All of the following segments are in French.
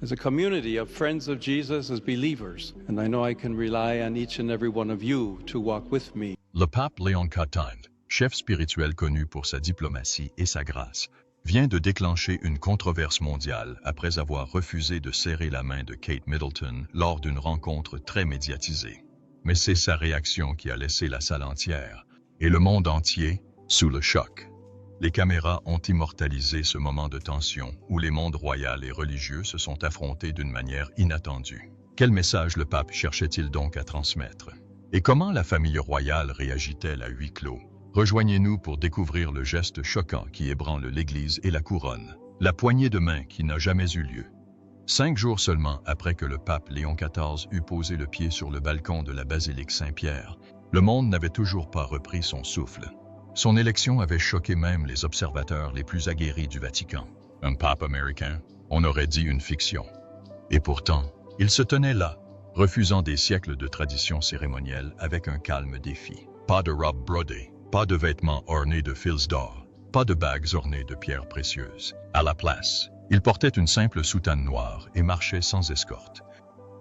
as a community of friends of Jesus as believers, and I know I can rely on each and every one of you to walk with me. Le pape Léon XIV, chef spirituel connu pour sa diplomatie et sa grâce, vient de déclencher une controverse mondiale après avoir refusé de serrer la main de Kate Middleton lors d'une rencontre très médiatisée. Mais c'est sa réaction qui a laissé la salle entière, et le monde entier, sous le choc. Les caméras ont immortalisé ce moment de tension où les mondes royal et religieux se sont affrontés d'une manière inattendue. Quel message le pape cherchait-il donc à transmettre? Et comment la famille royale réagit-elle à huis clos? Rejoignez-nous pour découvrir le geste choquant qui ébranle l'Église et la couronne, la poignée de main qui n'a jamais eu lieu. 5 jours seulement après que le pape Léon XIV eut posé le pied sur le balcon de la basilique Saint-Pierre, le monde n'avait toujours pas repris son souffle. Son élection avait choqué même les observateurs les plus aguerris du Vatican. Un pape américain, on aurait dit une fiction. Et pourtant, il se tenait là, refusant des siècles de traditions cérémonielles avec un calme défi. Pas de robe brodée, pas de vêtements ornés de fils d'or, pas de bagues ornées de pierres précieuses. À la place, il portait une simple soutane noire et marchait sans escorte.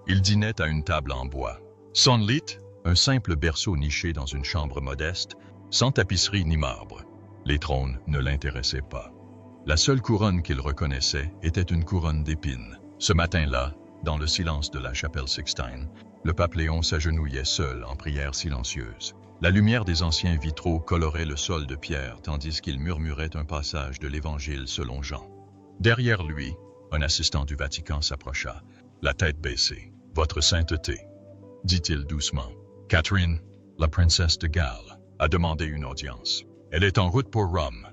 Il dînait à une table en bois. Son lit, un simple berceau niché dans une chambre modeste, sans tapisserie ni marbre. Les trônes ne l'intéressaient pas. La seule couronne qu'il reconnaissait était une couronne d'épines. Ce matin-là, dans le silence de la chapelle Sixtine, le pape Léon s'agenouillait seul en prière silencieuse. La lumière des anciens vitraux colorait le sol de pierre tandis qu'il murmurait un passage de l'Évangile selon Jean. Derrière lui, un assistant du Vatican s'approcha, la tête baissée. « Votre sainteté », dit-il doucement. « Catherine, la princesse de Galles, a demandé une audience. Elle est en route pour Rome. »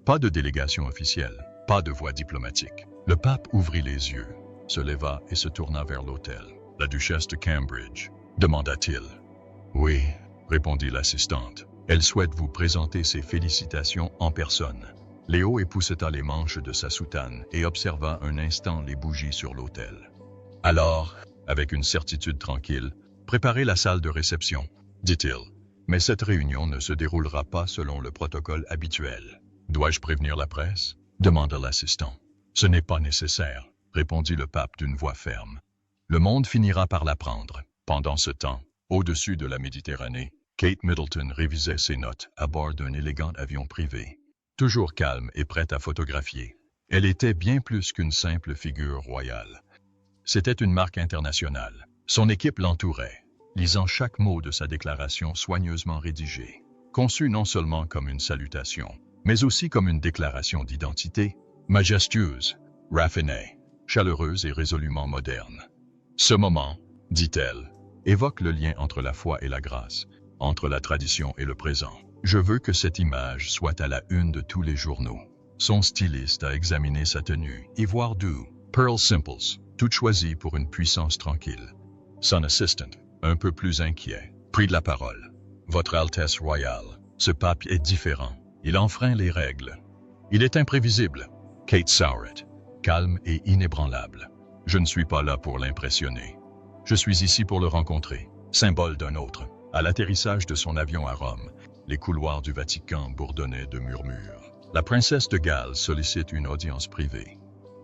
Pas de délégation officielle, pas de voix diplomatique. Le pape ouvrit les yeux, se leva et se tourna vers l'autel. « La duchesse de Cambridge ?» demanda-t-il. « Oui », répondit l'assistante. « Elle souhaite vous présenter ses félicitations en personne. » Léo épousseta les manches de sa soutane et observa un instant les bougies sur l'autel. « Alors, avec une certitude tranquille, préparez la salle de réception, dit-il. Mais cette réunion ne se déroulera pas selon le protocole habituel. Dois-je prévenir la presse? Demanda l'assistant. Ce n'est pas nécessaire, répondit le pape d'une voix ferme. Le monde finira par l'apprendre. Pendant ce temps, au-dessus de la Méditerranée, Kate Middleton révisait ses notes à bord d'un élégant avion privé. Toujours calme et prête à photographier. Elle était bien plus qu'une simple figure royale. C'était une marque internationale. Son équipe l'entourait, lisant chaque mot de sa déclaration soigneusement rédigée, conçue non seulement comme une salutation, mais aussi comme une déclaration d'identité, majestueuse, raffinée, chaleureuse et résolument moderne. Ce moment, dit-elle, évoque le lien entre la foi et la grâce, entre la tradition et le présent. Je veux que cette image soit à la une de tous les journaux. Son styliste a examiné sa tenue, ivoire doux, pearl simples, toute choisie pour une puissance tranquille. Son assistant, un peu plus inquiet, prit la parole. Votre Altesse royale, ce pape est différent. Il enfreint les règles. Il est imprévisible. Kate Sowret, calme et inébranlable. Je ne suis pas là pour l'impressionner. Je suis ici pour le rencontrer, symbole d'un autre. À l'atterrissage de son avion à Rome, les couloirs du Vatican bourdonnaient de murmures. La princesse de Galles sollicite une audience privée.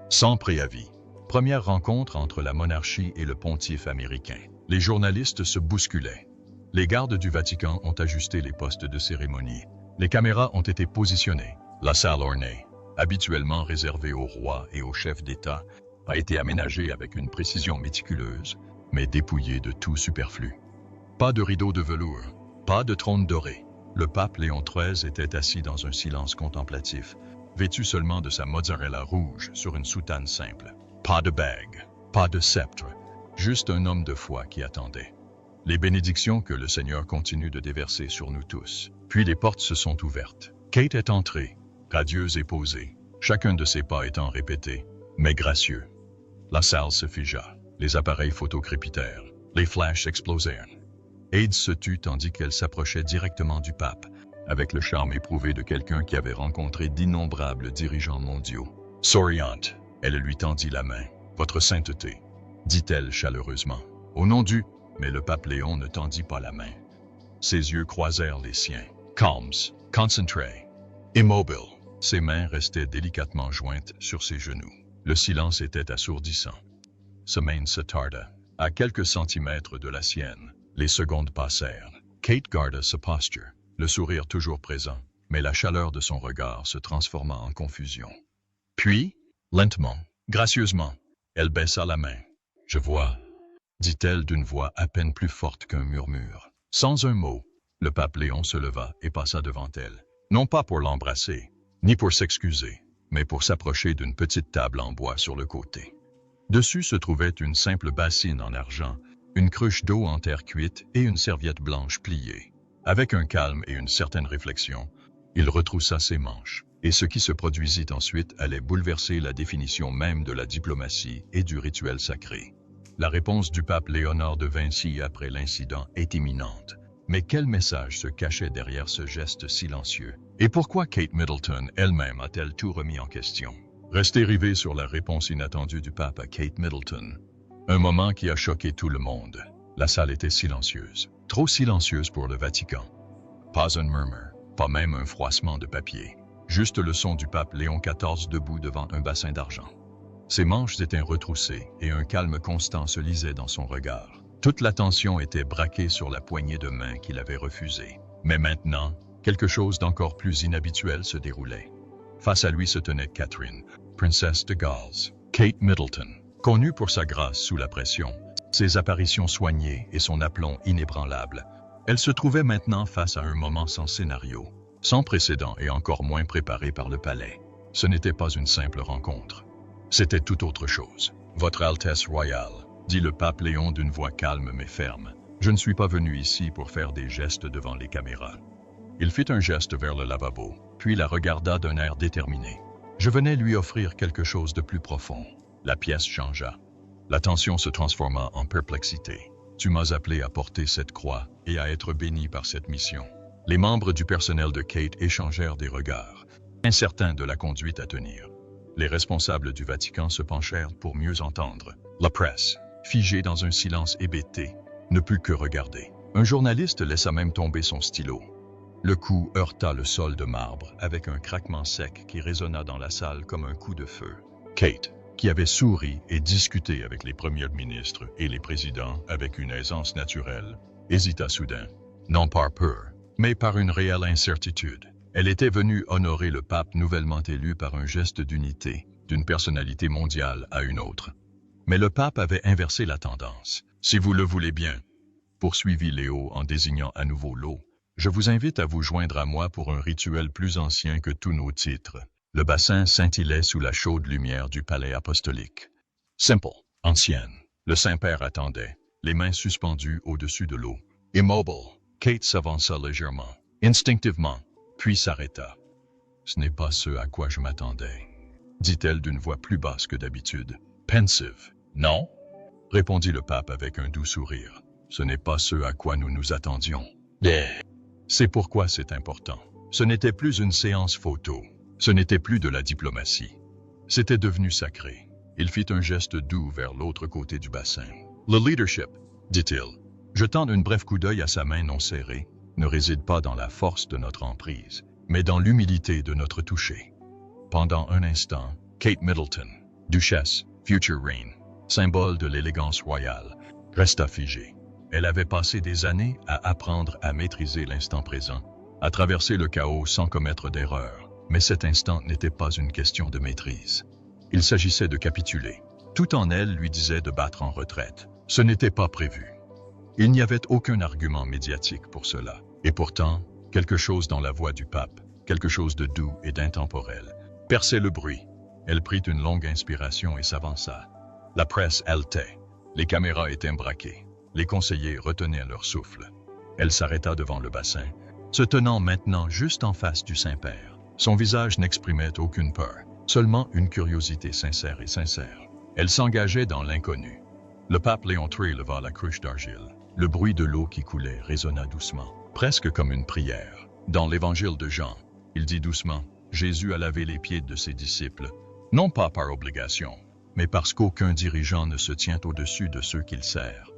Sans préavis. Première rencontre entre la monarchie et le pontife américain. Les journalistes se bousculaient. Les gardes du Vatican ont ajusté les postes de cérémonie. Les caméras ont été positionnées. La salle ornée, habituellement réservée aux rois et aux chefs d'État, a été aménagée avec une précision méticuleuse, mais dépouillée de tout superflu. Pas de rideaux de velours, pas de trône doré. Le pape Léon XIII était assis dans un silence contemplatif, vêtu seulement de sa mozzarella rouge sur une soutane simple. Pas de bague, pas de sceptre, juste un homme de foi qui attendait. Les bénédictions que le Seigneur continue de déverser sur nous tous. Puis les portes se sont ouvertes. Kate est entrée, radieuse et posée, chacun de ses pas étant répété, mais gracieux. La salle se figea, les appareils photo crépitèrent, les flashs explosèrent. Aids se tut tandis qu'elle s'approchait directement du pape, avec le charme éprouvé de quelqu'un qui avait rencontré d'innombrables dirigeants mondiaux. Souriante, elle lui tendit la main. « Votre sainteté », dit-elle chaleureusement. Au nom du... Mais le pape Léon ne tendit pas la main. Ses yeux croisèrent les siens. Calmes, concentrés, immobile. Ses mains restaient délicatement jointes sur ses genoux. Le silence était assourdissant. Sa main se tarda. À quelques centimètres de la sienne, les secondes passèrent. Kate garda sa posture, le sourire toujours présent, mais la chaleur de son regard se transforma en confusion. Puis, lentement, gracieusement, elle baissa la main. « Je vois », dit-elle d'une voix à peine plus forte qu'un murmure. Sans un mot, le pape Léon se leva et passa devant elle, non pas pour l'embrasser, ni pour s'excuser, mais pour s'approcher d'une petite table en bois sur le côté. Dessus se trouvait une simple bassine en argent, une cruche d'eau en terre cuite et une serviette blanche pliée. Avec un calme et une certaine réflexion, il retroussa ses manches, et ce qui se produisit ensuite allait bouleverser la définition même de la diplomatie et du rituel sacré. La réponse du pape Léonard de Vinci après l'incident est imminente. Mais quel message se cachait derrière ce geste silencieux? Et pourquoi Kate Middleton elle-même a-t-elle tout remis en question? Restez rivés sur la réponse inattendue du pape à Kate Middleton. Un moment qui a choqué tout le monde. La salle était silencieuse, trop silencieuse pour le Vatican. Pas un murmure, pas même un froissement de papier. Juste le son du pape Léon XIV debout devant un bassin d'argent. Ses manches étaient retroussées et un calme constant se lisait dans son regard. Toute l'attention était braquée sur la poignée de main qu'il avait refusée. Mais maintenant, quelque chose d'encore plus inhabituel se déroulait. Face à lui se tenait Catherine, princesse de Galles. Kate Middleton, connue pour sa grâce sous la pression, ses apparitions soignées et son aplomb inébranlable. Elle se trouvait maintenant face à un moment sans scénario, sans précédent et encore moins préparé par le palais. Ce n'était pas une simple rencontre. C'était tout autre chose. « Votre Altesse royale », dit le pape Léon d'une voix calme mais ferme. « Je ne suis pas venu ici pour faire des gestes devant les caméras. » Il fit un geste vers le lavabo, puis la regarda d'un air déterminé. Je venais lui offrir quelque chose de plus profond. La pièce changea. L'attention se transforma en perplexité. Tu m'as appelé à porter cette croix et à être béni par cette mission. Les membres du personnel de Kate échangèrent des regards, incertains de la conduite à tenir. Les responsables du Vatican se penchèrent pour mieux entendre. La presse, figée dans un silence hébété, ne put que regarder. Un journaliste laissa même tomber son stylo. Le coup heurta le sol de marbre avec un craquement sec qui résonna dans la salle comme un coup de feu. Kate, qui avait souri et discuté avec les premiers ministres et les présidents avec une aisance naturelle, hésita soudain, non par peur, mais par une réelle incertitude. Elle était venue honorer le pape nouvellement élu par un geste d'unité, d'une personnalité mondiale à une autre. Mais le pape avait inversé la tendance. « Si vous le voulez bien », poursuivit Léo en désignant à nouveau l'eau, « je vous invite à vous joindre à moi pour un rituel plus ancien que tous nos titres. » Le bassin scintillait sous la chaude lumière du palais apostolique. Simple, ancienne. Le Saint-Père attendait, les mains suspendues au-dessus de l'eau. Immobile, Kate s'avança légèrement, instinctivement, puis s'arrêta. « Ce n'est pas ce à quoi je m'attendais, » dit-elle d'une voix plus basse que d'habitude. Pensive. « Non ?» répondit le pape avec un doux sourire. « Ce n'est pas ce à quoi nous nous attendions. » C'est pourquoi c'est important. Ce n'était plus une séance photo. Ce n'était plus de la diplomatie. C'était devenu sacré. Il fit un geste doux vers l'autre côté du bassin. « Le leadership, dit-il, jetant un bref coup d'œil à sa main non serrée, ne réside pas dans la force de notre emprise, mais dans l'humilité de notre toucher. » Pendant un instant, Kate Middleton, duchesse, future reign, symbole de l'élégance royale, resta figée. Elle avait passé des années à apprendre à maîtriser l'instant présent, à traverser le chaos sans commettre d'erreur. Mais cet instant n'était pas une question de maîtrise. Il s'agissait de capituler. Tout en elle lui disait de battre en retraite. Ce n'était pas prévu. Il n'y avait aucun argument médiatique pour cela. Et pourtant, quelque chose dans la voix du pape, quelque chose de doux et d'intemporel, perçait le bruit. Elle prit une longue inspiration et s'avança. La presse haletait. Les caméras étaient braquées. Les conseillers retenaient leur souffle. Elle s'arrêta devant le bassin, se tenant maintenant juste en face du Saint-Père. Son visage n'exprimait aucune peur, seulement une curiosité sincère et sincère. Elle s'engageait dans l'inconnu. Le pape Léon XIII leva la cruche d'argile. Le bruit de l'eau qui coulait résonna doucement, presque comme une prière. Dans l'évangile de Jean, il dit doucement, « Jésus a lavé les pieds de ses disciples, non pas par obligation, mais parce qu'aucun dirigeant ne se tient au-dessus de ceux qu'il sert. »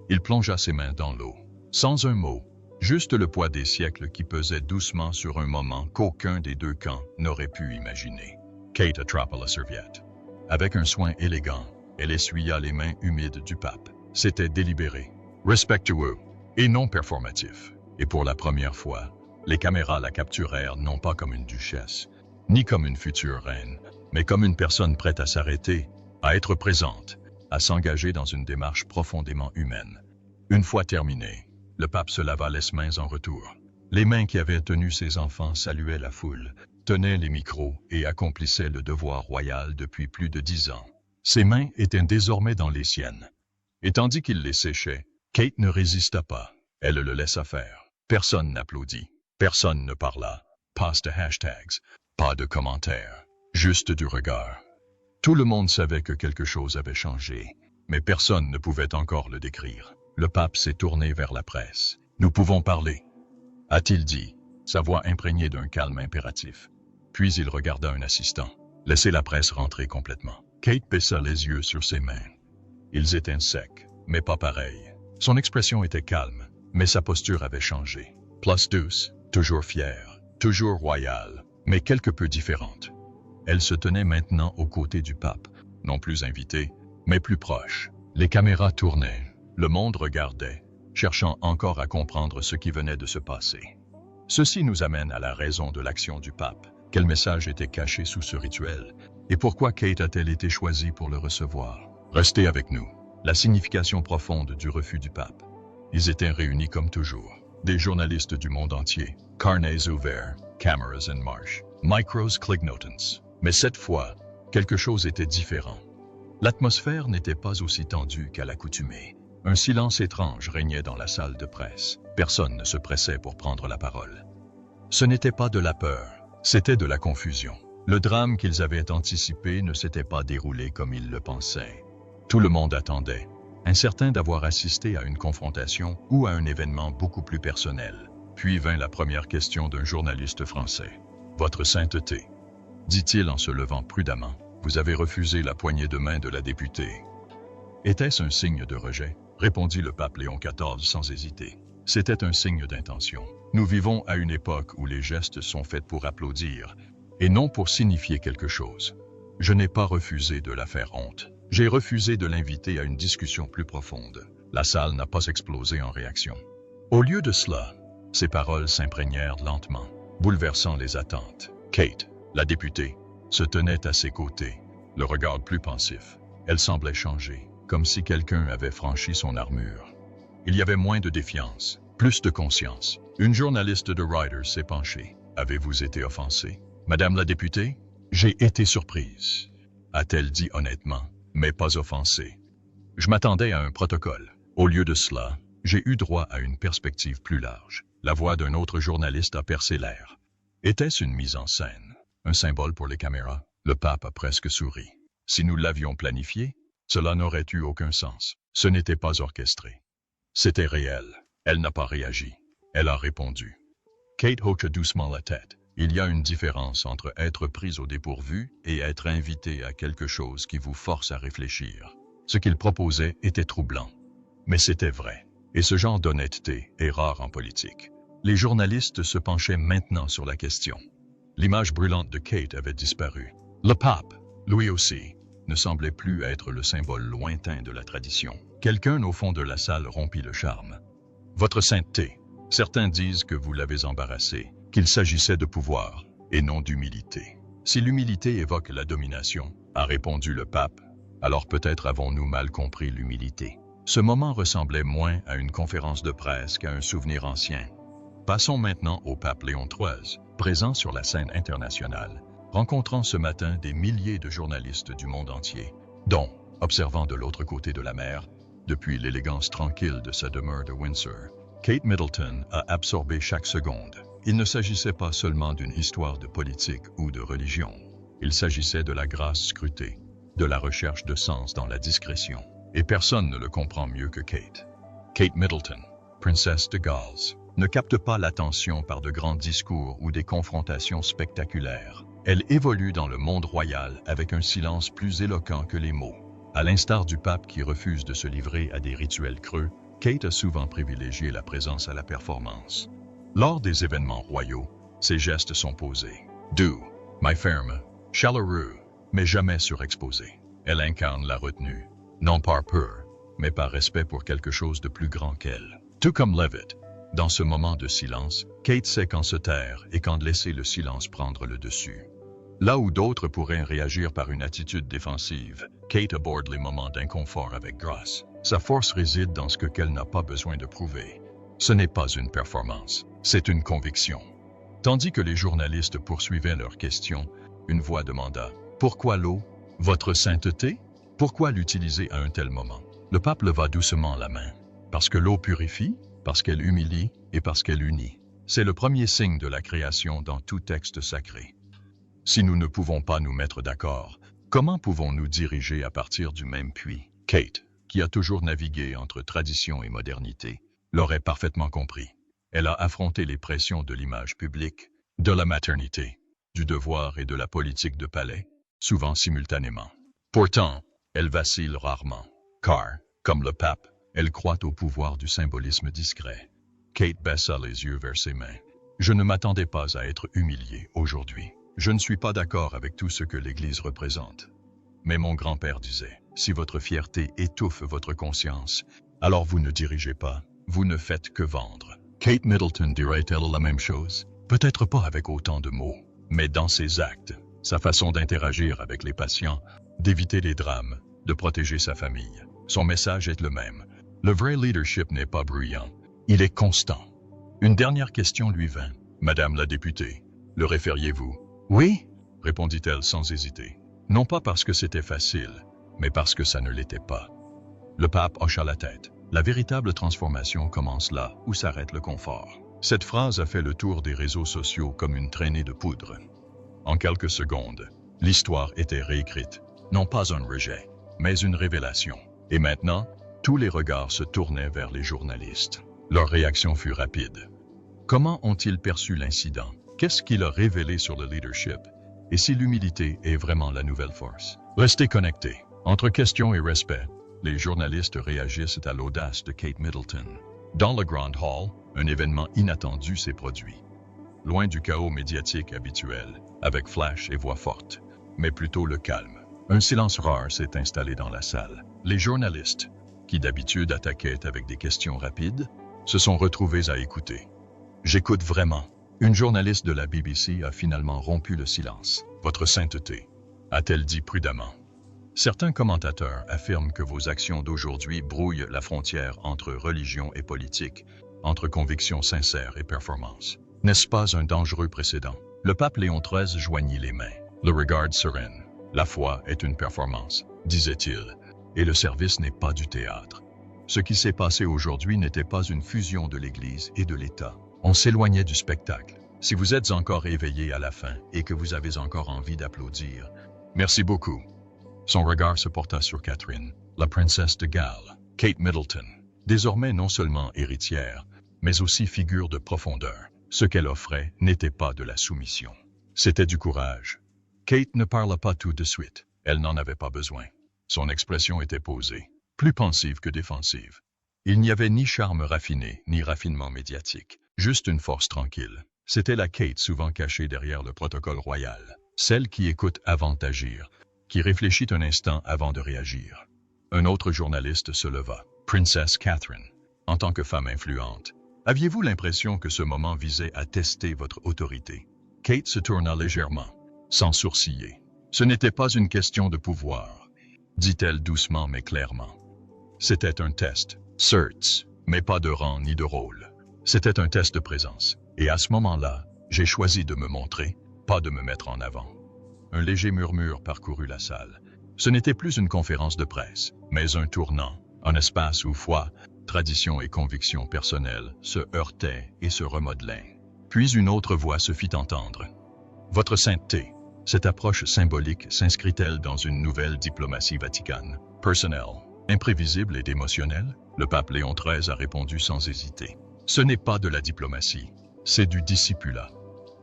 Il plongea ses mains dans l'eau, sans un mot. Juste le poids des siècles qui pesait doucement sur un moment qu'aucun des deux camps n'aurait pu imaginer. Kate attrapa la serviette. Avec un soin élégant, elle essuya les mains humides du pape. C'était délibéré, respectueux et non performatif. Et pour la première fois, les caméras la capturèrent non pas comme une duchesse, ni comme une future reine, mais comme une personne prête à s'arrêter, à être présente, à s'engager dans une démarche profondément humaine. Une fois terminé, le pape se lava les mains en retour. Les mains qui avaient tenu ses enfants saluaient la foule, tenaient les micros et accomplissaient le devoir royal depuis plus de 10 ans. Ses mains étaient désormais dans les siennes. Et tandis qu'il les séchait, Kate ne résista pas. Elle le laissa faire. Personne n'applaudit. Personne ne parla. Pas de hashtags. Pas de commentaires. Juste du regard. Tout le monde savait que quelque chose avait changé, mais personne ne pouvait encore le décrire. Le pape s'est tourné vers la presse. « Nous pouvons parler », a-t-il dit, sa voix imprégnée d'un calme impératif. Puis il regarda un assistant. « Laissez la presse rentrer complètement. » Kate baissa les yeux sur ses mains. Ils étaient secs, mais pas pareils. Son expression était calme, mais sa posture avait changé. Plus douce, toujours fière, toujours royale, mais quelque peu différente. Elle se tenait maintenant aux côtés du pape, non plus invitée, mais plus proche. Les caméras tournaient, le monde regardait, cherchant encore à comprendre ce qui venait de se passer. Ceci nous amène à la raison de l'action du pape. Quel message était caché sous ce rituel? Et pourquoi Kate a-t-elle été choisie pour le recevoir? Restez avec nous. La signification profonde du refus du pape. Ils étaient réunis comme toujours. Des journalistes du monde entier. Carnets ouverts, cameras en marche, micros clignotants. Mais cette fois, quelque chose était différent. L'atmosphère n'était pas aussi tendue qu'à l'accoutumée. Un silence étrange régnait dans la salle de presse. Personne ne se pressait pour prendre la parole. Ce n'était pas de la peur, c'était de la confusion. Le drame qu'ils avaient anticipé ne s'était pas déroulé comme ils le pensaient. Tout le monde attendait, incertain d'avoir assisté à une confrontation ou à un événement beaucoup plus personnel. Puis vint la première question d'un journaliste français. « Votre sainteté », dit-il en se levant prudemment, « vous avez refusé la poignée de main de la députée. » Était-ce un signe de rejet? Répondit le pape Léon XIV sans hésiter. C'était un signe d'intention. Nous vivons à une époque où les gestes sont faits pour applaudir, et non pour signifier quelque chose. Je n'ai pas refusé de la faire honte. J'ai refusé de l'inviter à une discussion plus profonde. La salle n'a pas explosé en réaction. Au lieu de cela, ces paroles s'imprégnèrent lentement, bouleversant les attentes. Kate, la députée, se tenait à ses côtés, le regard plus pensif. Elle semblait changer, comme si quelqu'un avait franchi son armure. Il y avait moins de défiance, plus de conscience. Une journaliste de Reuters s'est penchée. « Avez-vous été offensée? Madame la députée? » « J'ai été surprise, » a-t-elle dit honnêtement, mais pas offensée. « Je m'attendais à un protocole. Au lieu de cela, j'ai eu droit à une perspective plus large. » La voix d'un autre journaliste a percé l'air. Était-ce une mise en scène? Un symbole pour les caméras? Le pape a presque souri. Si nous l'avions planifié, cela n'aurait eu aucun sens. Ce n'était pas orchestré. C'était réel. Elle n'a pas réagi. Elle a répondu. Kate hocha doucement la tête. Il y a une différence entre être prise au dépourvu et être invité à quelque chose qui vous force à réfléchir. Ce qu'il proposait était troublant. Mais c'était vrai. Et ce genre d'honnêteté est rare en politique. Les journalistes se penchaient maintenant sur la question. L'image brûlante de Kate avait disparu. Le pape, lui aussi, ne semblait plus être le symbole lointain de la tradition. Quelqu'un au fond de la salle rompit le charme. « Votre sainteté, certains disent que vous l'avez embarrassé, qu'il s'agissait de pouvoir et non d'humilité. Si l'humilité évoque la domination, a répondu le pape, alors peut-être avons-nous mal compris l'humilité. » Ce moment ressemblait moins à une conférence de presse qu'à un souvenir ancien. Passons maintenant au pape Léon XIII, présent sur la scène internationale, rencontrant ce matin des milliers de journalistes du monde entier, dont, observant de l'autre côté de la mer, depuis l'élégance tranquille de sa demeure de Windsor, Kate Middleton a absorbé chaque seconde. Il ne s'agissait pas seulement d'une histoire de politique ou de religion. Il s'agissait de la grâce scrutée, de la recherche de sens dans la discrétion. Et personne ne le comprend mieux que Kate. Kate Middleton, princesse de Galles, ne capte pas l'attention par de grands discours ou des confrontations spectaculaires. Elle évolue dans le monde royal avec un silence plus éloquent que les mots. À l'instar du pape qui refuse de se livrer à des rituels creux, Kate a souvent privilégié la présence à la performance. Lors des événements royaux, ses gestes sont posés. Doux, mais fermes, chaleureux, mais jamais surexposée. Elle incarne la retenue, non par peur, mais par respect pour quelque chose de plus grand qu'elle. Tout comme Levitt, dans ce moment de silence, Kate sait quand se taire et quand laisser le silence prendre le dessus. Là où d'autres pourraient réagir par une attitude défensive, Kate aborde les moments d'inconfort avec grâce. Sa force réside dans ce qu'elle n'a pas besoin de prouver. Ce n'est pas une performance, c'est une conviction. Tandis que les journalistes poursuivaient leurs questions, une voix demanda « Pourquoi l'eau? Votre sainteté? Pourquoi l'utiliser à un tel moment ?» Le pape leva doucement la main. Parce que l'eau purifie, parce qu'elle humilie et parce qu'elle unit. C'est le premier signe de la création dans tout texte sacré. Si nous ne pouvons pas nous mettre d'accord, comment pouvons-nous diriger à partir du même puits? Kate, qui a toujours navigué entre tradition et modernité, l'aurait parfaitement compris. Elle a affronté les pressions de l'image publique, de la maternité, du devoir et de la politique de palais, souvent simultanément. Pourtant, elle vacille rarement, car, comme le pape, elle croit au pouvoir du symbolisme discret. Kate baissa les yeux vers ses mains. Je ne m'attendais pas à être humiliée aujourd'hui. Je ne suis pas d'accord avec tout ce que l'Église représente. Mais mon grand-père disait, si votre fierté étouffe votre conscience, alors vous ne dirigez pas, vous ne faites que vendre. Kate Middleton dirait-elle la même chose? Peut-être pas avec autant de mots, mais dans ses actes, sa façon d'interagir avec les patients, d'éviter les drames, de protéger sa famille. Son message est le même. Le vrai leadership n'est pas bruyant, il est constant. Une dernière question lui vint. Madame la députée, le référiez-vous? Oui, répondit-elle sans hésiter. Non pas parce que c'était facile, mais parce que ça ne l'était pas. Le pape hocha la tête. La véritable transformation commence là où s'arrête le confort. Cette phrase a fait le tour des réseaux sociaux comme une traînée de poudre. En quelques secondes, l'histoire était réécrite. Non pas un rejet, mais une révélation. Et maintenant, tous les regards se tournaient vers les journalistes. Leur réaction fut rapide. Comment ont-ils perçu l'incident? Qu'est-ce qu'il a révélé sur le leadership? Et si l'humilité est vraiment la nouvelle force? Restez connectés. Entre questions et respect, les journalistes réagissent à l'audace de Kate Middleton. Dans le Grand Hall, un événement inattendu s'est produit. Loin du chaos médiatique habituel, avec flash et voix fortes, mais plutôt le calme. Un silence rare s'est installé dans la salle. Les journalistes, qui d'habitude attaquaient avec des questions rapides, se sont retrouvés à écouter. J'écoute vraiment. Une journaliste de la BBC a finalement rompu le silence. Votre sainteté, a-t-elle dit prudemment. Certains commentateurs affirment que vos actions d'aujourd'hui brouillent la frontière entre religion et politique, entre convictions sincères et performance. N'est-ce pas un dangereux précédent? Le pape Léon XIII joignit les mains, le regard serein. La foi est une performance, disait-il, et le service n'est pas du théâtre. Ce qui s'est passé aujourd'hui n'était pas une fusion de l'Église et de l'État. On s'éloignait du spectacle. Si vous êtes encore éveillé à la fin et que vous avez encore envie d'applaudir, merci beaucoup. Son regard se porta sur Catherine, la princesse de Galles, Kate Middleton, désormais non seulement héritière, mais aussi figure de profondeur. Ce qu'elle offrait n'était pas de la soumission. C'était du courage. Kate ne parla pas tout de suite. Elle n'en avait pas besoin. Son expression était posée, plus pensive que défensive. Il n'y avait ni charme raffiné, ni raffinement médiatique. Juste une force tranquille. C'était la Kate souvent cachée derrière le protocole royal. Celle qui écoute avant d'agir, qui réfléchit un instant avant de réagir. Un autre journaliste se leva. Princesse Catherine, en tant que femme influente, aviez-vous l'impression que ce moment visait à tester votre autorité? Kate se tourna légèrement, sans sourciller. Ce n'était pas une question de pouvoir, dit-elle doucement mais clairement. C'était un test, certes, mais pas de rang ni de rôle. C'était un test de présence. Et à ce moment-là, j'ai choisi de me montrer, pas de me mettre en avant. Un léger murmure parcourut la salle. Ce n'était plus une conférence de presse, mais un tournant, un espace où foi, tradition et conviction personnelles se heurtaient et se remodelaient. Puis une autre voix se fit entendre. Votre sainteté, cette approche symbolique s'inscrit-elle dans une nouvelle diplomatie vaticane, personnelle, imprévisible et émotionnelle? Le pape Léon XIII a répondu sans hésiter. Ce n'est pas de la diplomatie, c'est du discipulat.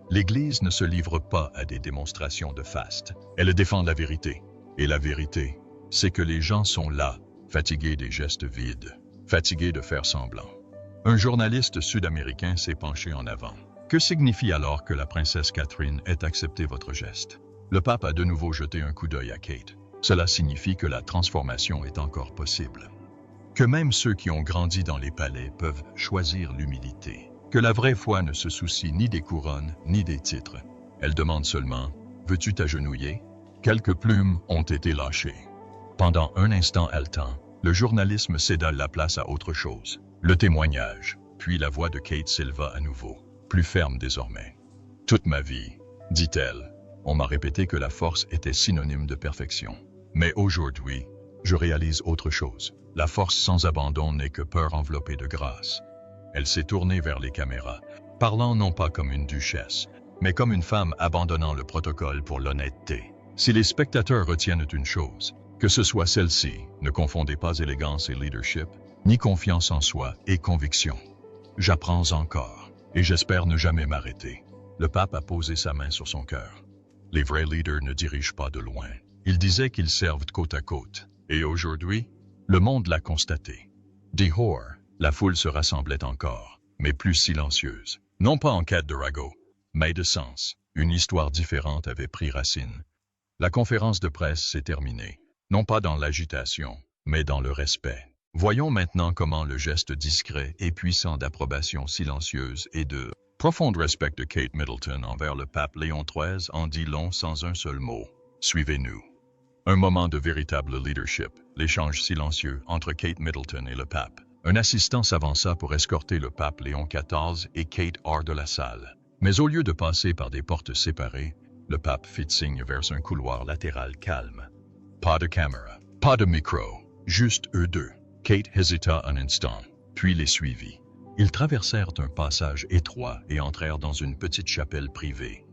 L'Église ne se livre pas à des démonstrations de faste. Elle défend la vérité. Et la vérité, c'est que les gens sont là, fatigués des gestes vides, fatigués de faire semblant. Un journaliste sud-américain s'est penché en avant. Que signifie alors que la princesse Catherine ait accepté votre geste? Le pape a de nouveau jeté un coup d'œil à Kate. Cela signifie que la transformation est encore possible. Que même ceux qui ont grandi dans les palais peuvent choisir l'humilité. Que la vraie foi ne se soucie ni des couronnes, ni des titres. Elle demande seulement « Veux-tu t'agenouiller ?» Quelques plumes ont été lâchées. Pendant un instant haletant, le journalisme céda la place à autre chose. Le témoignage, puis la voix de Kate s'éleva à nouveau, plus ferme désormais. « Toute ma vie, dit-elle, on m'a répété que la force était synonyme de perfection. Mais aujourd'hui, je réalise autre chose. La force sans abandon n'est que peur enveloppée de grâce. » Elle s'est tournée vers les caméras, parlant non pas comme une duchesse, mais comme une femme abandonnant le protocole pour l'honnêteté. Si les spectateurs retiennent une chose, que ce soit celle-ci, ne confondez pas élégance et leadership, ni confiance en soi et conviction. J'apprends encore, et j'espère ne jamais m'arrêter. Le pape a posé sa main sur son cœur. Les vrais leaders ne dirigent pas de loin. Ils disaient qu'ils servent côte à côte. Et aujourd'hui, le monde l'a constaté. Dehors, la foule se rassemblait encore, mais plus silencieuse. Non pas en quête de ragot, mais de sens. Une histoire différente avait pris racine. La conférence de presse s'est terminée, non pas dans l'agitation, mais dans le respect. Voyons maintenant comment le geste discret et puissant d'approbation silencieuse et de profond respect de Kate Middleton envers le pape Léon XIII en dit long sans un seul mot. Suivez-nous. Un moment de véritable leadership, l'échange silencieux entre Kate Middleton et le pape. Un assistant s'avança pour escorter le pape Léon XIV et Kate hors de la salle. Mais au lieu de passer par des portes séparées, le pape fit signe vers un couloir latéral calme. Pas de caméra, pas de micro, juste eux deux. Kate hésita un instant, puis les suivit. Ils traversèrent un passage étroit et entrèrent dans une petite chapelle privée.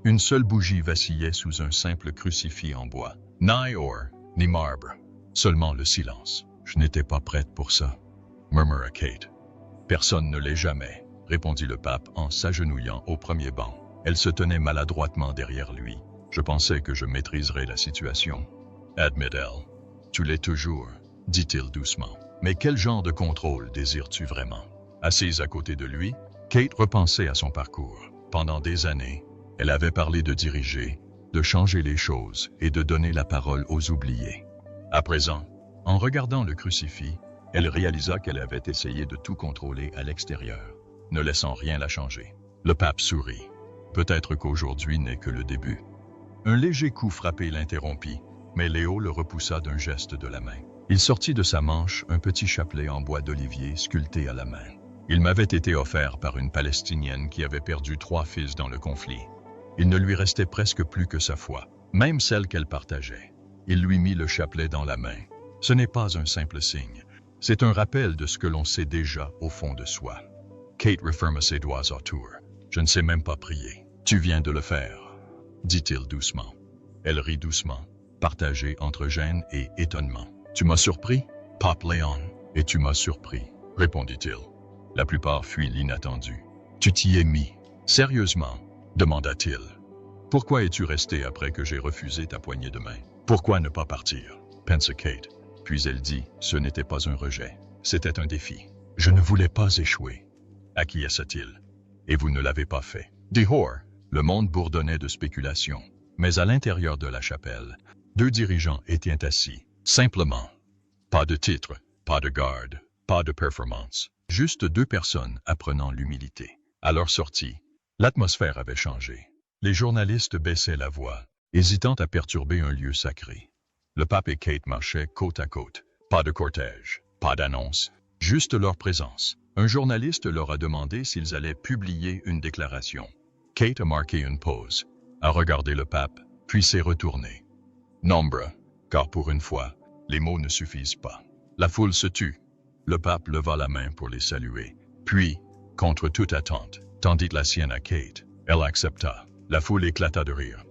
Une seule bougie vacillait sous un simple crucifix en bois. Ni or, ni marbre, seulement le silence. « Je n'étais pas prête pour ça », murmura Kate. « Personne ne l'est jamais », répondit le pape en s'agenouillant au premier banc. Elle se tenait maladroitement derrière lui. « Je pensais que je maîtriserais la situation. »« Admit-elle, tu l'es toujours, » dit-il doucement. « Mais quel genre de contrôle désires-tu vraiment ?» Assise à côté de lui, Kate repensait à son parcours. Pendant des années, elle avait parlé de diriger, de changer les choses et de donner la parole aux oubliés. À présent, en regardant le crucifix, elle réalisa qu'elle avait essayé de tout contrôler à l'extérieur, ne laissant rien la changer. Le pape sourit. Peut-être qu'aujourd'hui n'est que le début. Un léger coup frappé l'interrompit, mais Léo le repoussa d'un geste de la main. Il sortit de sa manche un petit chapelet en bois d'olivier sculpté à la main. Il m'avait été offert par une Palestinienne qui avait perdu 3 fils dans le conflit. Il ne lui restait presque plus que sa foi, même celle qu'elle partageait. Il lui mit le chapelet dans la main. Ce n'est pas un simple signe, c'est un rappel de ce que l'on sait déjà au fond de soi. Kate referma ses doigts autour. « Je ne sais même pas prier. Tu viens de le faire, » dit-il doucement. Elle rit doucement, partagée entre gêne et étonnement. « Tu m'as surpris, Pape Léon, et tu m'as surpris, » répondit-il. La plupart fuient l'inattendu. « Tu t'y es mis. Sérieusement ?» demanda-t-il. « Pourquoi es-tu resté après que j'ai refusé ta poignée de main? Pourquoi ne pas partir ?» pensa Kate. Puis elle dit, ce n'était pas un rejet, c'était un défi. Je ne voulais pas échouer, acquiesça-t-il. Et vous ne l'avez pas fait. Dehors, le monde bourdonnait de spéculations. Mais à l'intérieur de la chapelle, 2 dirigeants étaient assis. Simplement. Pas de titre, pas de garde, pas de performance. Juste 2 personnes apprenant l'humilité. À leur sortie, l'atmosphère avait changé. Les journalistes baissaient la voix, hésitant à perturber un lieu sacré. Le pape et Kate marchaient côte à côte. Pas de cortège, pas d'annonce, juste leur présence. Un journaliste leur a demandé s'ils allaient publier une déclaration. Kate a marqué une pause, a regardé le pape, puis s'est retournée. Nombre, car pour une fois, les mots ne suffisent pas. La foule se tut. Le pape leva la main pour les saluer. Puis, contre toute attente, tendit la sienne à Kate. Elle accepta. La foule éclata de rire.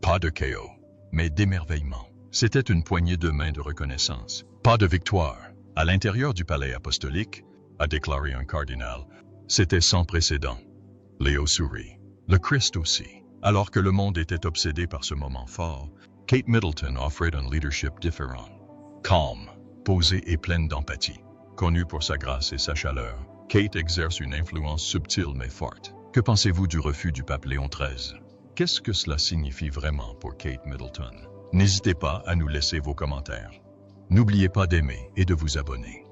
Pas de chaos, mais d'émerveillement. C'était une poignée de main de reconnaissance. Pas de victoire. À l'intérieur du palais apostolique, a déclaré un cardinal, c'était sans précédent. Léo sourit. Le Christ aussi. Alors que le monde était obsédé par ce moment fort, Kate Middleton offrait un leadership différent. Calme, posée et pleine d'empathie. Connue pour sa grâce et sa chaleur, Kate exerce une influence subtile mais forte. Que pensez-vous du refus du pape Léon XIII? qu'est-ce que cela signifie vraiment pour Kate Middleton? N'hésitez pas à nous laisser vos commentaires. N'oubliez pas d'aimer et de vous abonner.